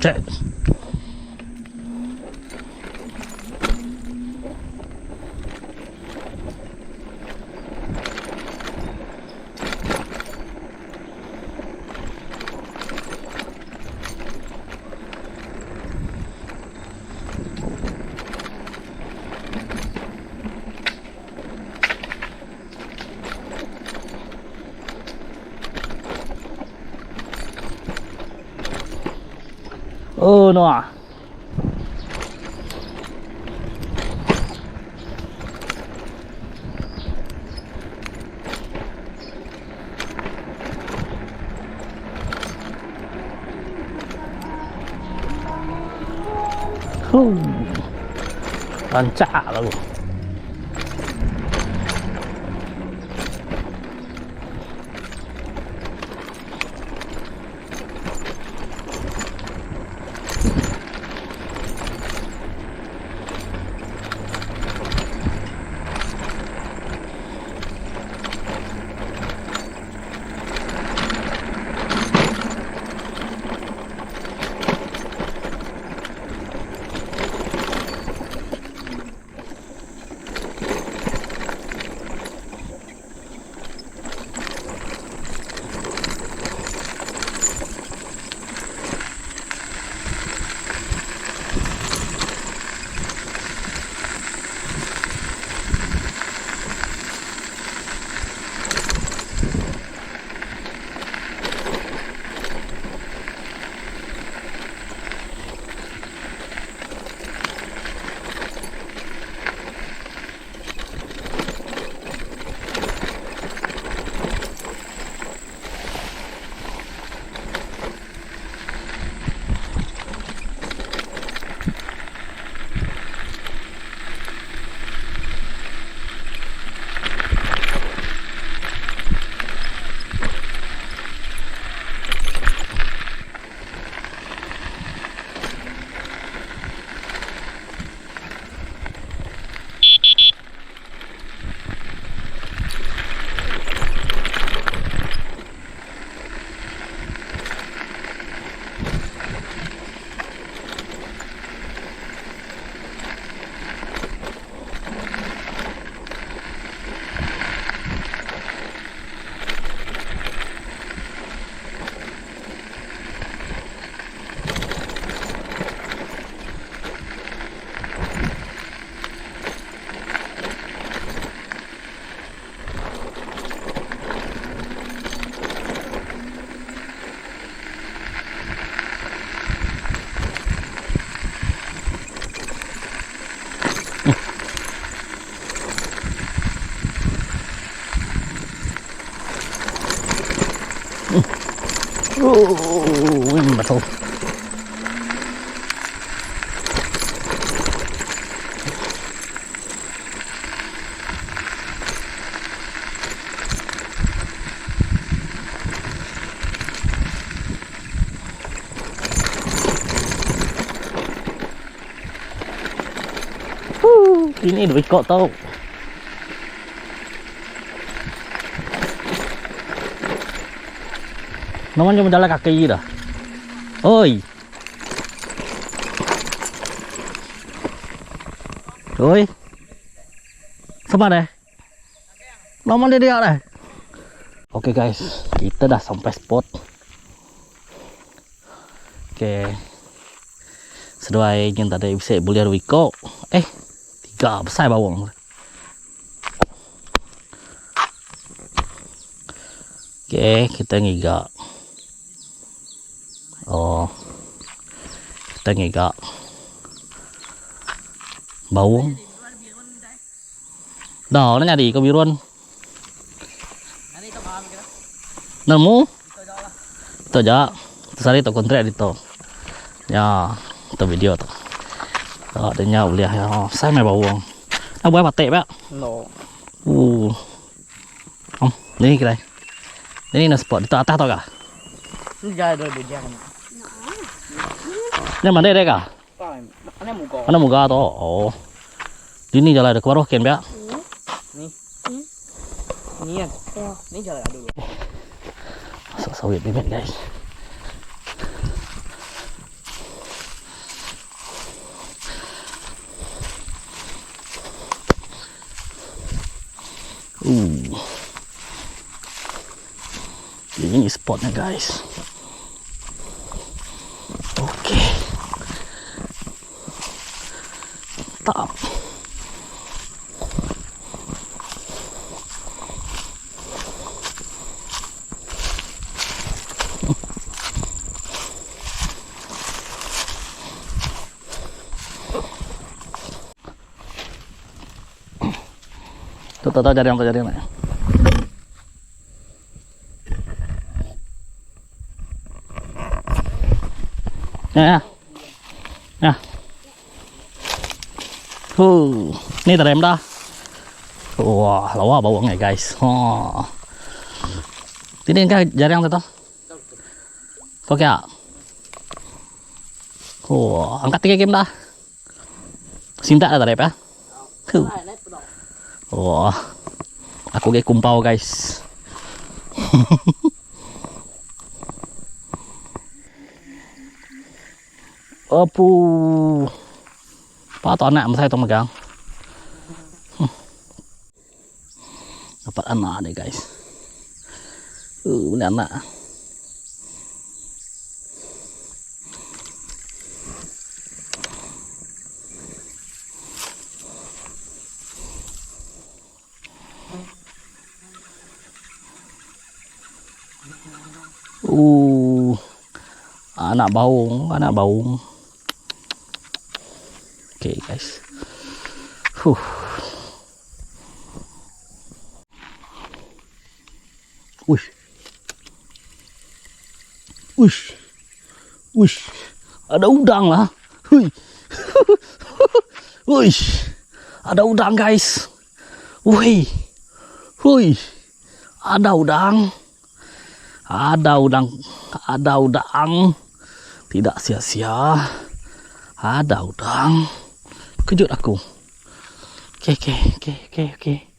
Cek. Oh no. Rancak lagu. Betul. Ini duit kok tau. Namanya mendalam kaki dah. Oi. Oi. Sama deh. Namanya dia deh. Oke guys, kita dah sampai spot. Oke. Sesuai yang tadi bisa boleh wiko. 3 besar bawang. Oke, kita ngigak. Oh, kita ngigak bawang. Dah, nó nyari kebiruan. Nemu? Itu aja. Terus itu kontrak itu. Ya, itu video tuh. Ada nhau lihat ya. Saya mai bawang. Nó bơi bạt tệ bác. No. Không, đây cái này. Đây là spot itu atas tau gak? Enggak ada bejang. Ini mana deh kak? Mana muka tuh? Oh, ini jalan ada kebaruh kan ya? Nih. Ini ya. Ini jalan dulu. Masuk sawit bebek guys. Ini spotnya guys. Oke. Mantap. Tuh jaring nih. Ya. Ini terem dah. Wah, lawa bawangnya guys. Oh. Ini kan jaring tuh. Kok ya? Wah, angkat 3 game dah. Sinta dah terem ya. Wah, aku kayak kumpau guys. Apu, apa anak saya tuh megang? Dapat anak deh guys. Ini anak. Anak baung. Oke guys. Wih. Ada udang lah. Wih. Ada udang guys. Wih. Ada udang. Tidak sia-sia. Ada udang. Kejut aku. Oke.